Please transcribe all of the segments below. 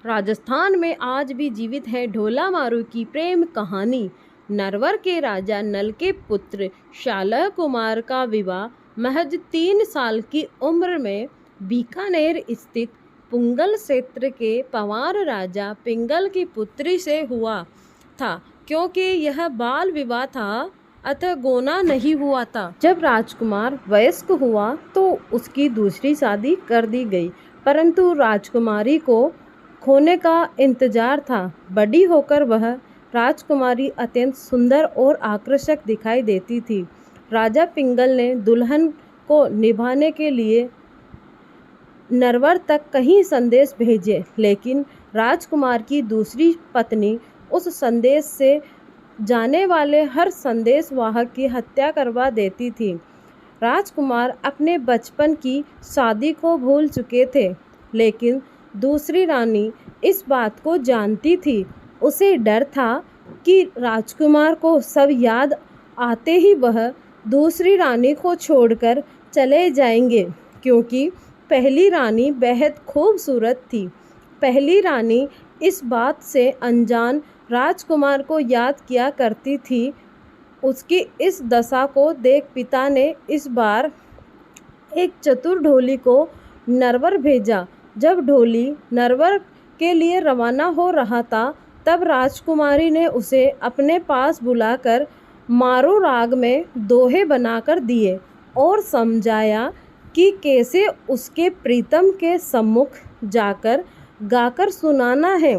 राजस्थान में आज भी जीवित है ढोला मारू की प्रेम कहानी। नरवर के राजा नल के पुत्र शालह कुमार का विवाह महज 3 साल की उम्र में बीकानेर स्थित पुंगल क्षेत्र के पंवार राजा पिंगल की पुत्री से हुआ था। क्योंकि यह बाल विवाह था अतः गोना नहीं हुआ था। जब राजकुमार वयस्क हुआ तो उसकी दूसरी शादी कर दी गई, परंतु राजकुमारी को खोने का इंतजार था। बड़ी होकर वह राजकुमारी अत्यंत सुंदर और आकर्षक दिखाई देती थी। राजा पिंगल ने दुल्हन को निभाने के लिए नरवर तक कई संदेश भेजे, लेकिन राजकुमार की दूसरी पत्नी उस संदेश से जाने वाले हर संदेशवाहक की हत्या करवा देती थी। राजकुमार अपने बचपन की शादी को भूल चुके थे, लेकिन दूसरी रानी इस बात को जानती थी। उसे डर था कि राजकुमार को सब याद आते ही वह दूसरी रानी को छोड़कर चले जाएंगे, क्योंकि पहली रानी बेहद खूबसूरत थी। पहली रानी इस बात से अनजान राजकुमार को याद किया करती थी। उसकी इस दशा को देख पिता ने इस बार एक चतुर ढोली को नरवर भेजा। जब ढोली नरवर के लिए रवाना हो रहा था, तब राजकुमारी ने उसे अपने पास बुलाकर मारू राग में दोहे बनाकर दिए और समझाया कि कैसे उसके प्रीतम के सम्मुख जाकर गाकर सुनाना है।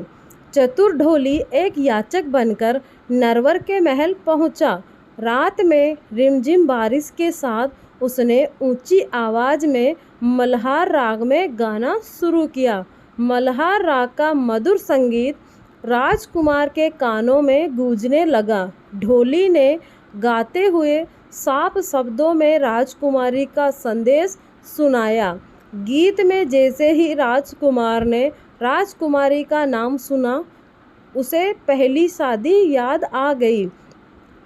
चतुर ढोली एक याचक बनकर नरवर के महल पहुंचा। रात में रिमझिम बारिश के साथ उसने ऊंची आवाज़ में मल्हार राग में गाना शुरू किया। मल्हार राग का मधुर संगीत राजकुमार के कानों में गूंजने लगा। ढोली ने गाते हुए साफ शब्दों में राजकुमारी का संदेश सुनाया। गीत में जैसे ही राजकुमार ने राजकुमारी का नाम सुना, उसे पहली शादी याद आ गई।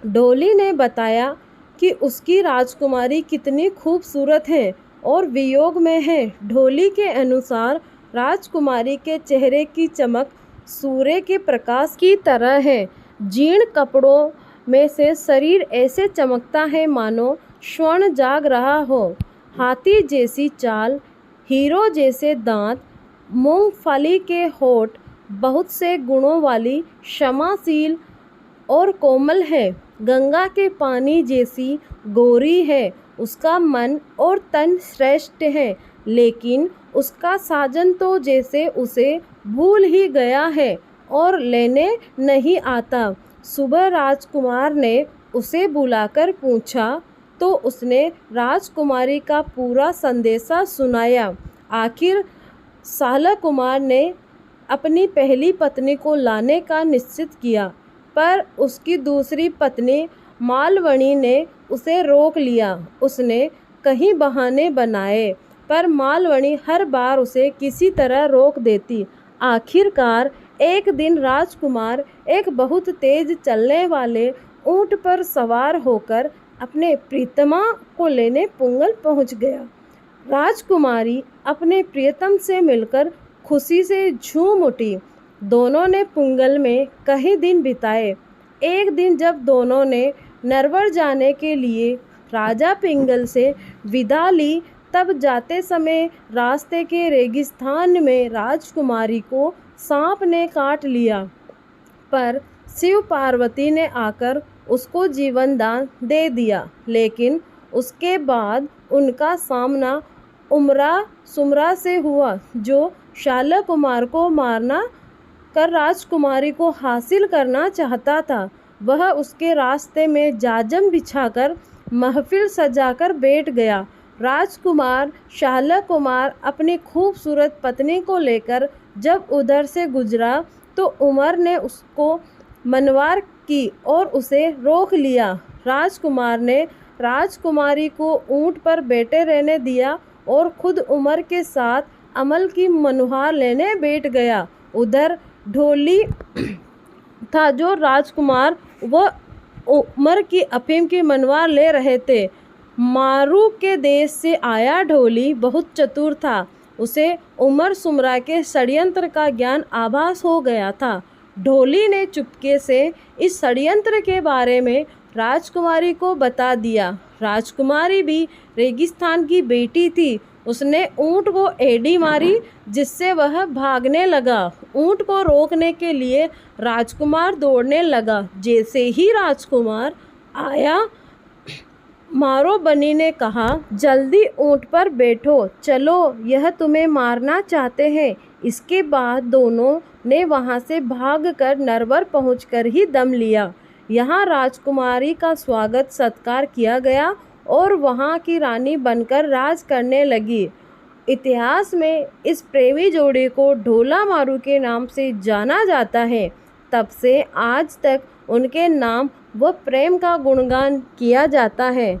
ढोली ने बताया कि उसकी राजकुमारी कितनी खूबसूरत है और वियोग में है। ढोली के अनुसार राजकुमारी के चेहरे की चमक सूर्य के प्रकाश की तरह है। जीर्ण कपड़ों में से शरीर ऐसे चमकता है मानो स्वर्ण जाग रहा हो। हाथी जैसी चाल, हीरो जैसे दांत, मूंगफली के होठ, बहुत से गुणों वाली, क्षमाशील और कोमल है। गंगा के पानी जैसी गोरी है। उसका मन और तन श्रेष्ठ है, लेकिन उसका साजन तो जैसे उसे भूल ही गया है और लेने नहीं आता। सुबह राजकुमार ने उसे बुलाकर पूछा तो उसने राजकुमारी का पूरा संदेशा सुनाया। आखिर शालह कुमार ने अपनी पहली पत्नी को लाने का निश्चित किया, पर उसकी दूसरी पत्नी मालवणी ने उसे रोक लिया। उसने कई बहाने बनाए, पर मालवणी हर बार उसे किसी तरह रोक देती। आखिरकार एक दिन राजकुमार एक बहुत तेज चलने वाले ऊंट पर सवार होकर अपने प्रीतमा को लेने पुंगल पहुंच गया। राजकुमारी अपने प्रियतम से मिलकर खुशी से झूम उठी। दोनों ने पुंगल में कई दिन बिताए। एक दिन जब दोनों ने नरवर जाने के लिए राजा पिंगल से विदा ली, तब जाते समय रास्ते के रेगिस्तान में राजकुमारी को सांप ने काट लिया, पर शिव पार्वती ने आकर उसको जीवन दान दे दिया। लेकिन उसके बाद उनका सामना उमरा सुमरा से हुआ, जो शालह कुमार को मारना कर राजकुमारी को हासिल करना चाहता था। वह उसके रास्ते में जाजम बिछाकर महफिल सजाकर बैठ गया। राजकुमार शालह कुमार अपनी खूबसूरत पत्नी को लेकर जब उधर से गुजरा, तो उमर ने उसको मनवार की और उसे रोक लिया। राजकुमार ने राजकुमारी को ऊंट पर बैठे रहने दिया और खुद उमर के साथ अमल की मनुहार लेने बैठ गया। उधर ढोली था, जो राजकुमार व उमर की अफीम की मनवार ले रहे थे। मारू के देश से आया ढोली बहुत चतुर था। उसे उमर सुमरा के षड्यंत्र का ज्ञान आभास हो गया था। ढोली ने चुपके से इस षड्यंत्र के बारे में राजकुमारी को बता दिया। राजकुमारी भी रेगिस्तान की बेटी थी। उसने ऊंट को एड़ी मारी जिससे वह भागने लगा। ऊंट को रोकने के लिए राजकुमार दौड़ने लगा। जैसे ही राजकुमार आया, मारो बनी ने कहा, जल्दी ऊंट पर बैठो, चलो, यह तुम्हें मारना चाहते हैं। इसके बाद दोनों ने वहां से भागकर नरवर पहुंचकर ही दम लिया। यहाँ राजकुमारी का स्वागत सत्कार किया गया और वहाँ की रानी बनकर राज करने लगी। इतिहास में इस प्रेमी जोड़े को ढोला मारू के नाम से जाना जाता है। तब से आज तक उनके नाम व प्रेम का गुणगान किया जाता है।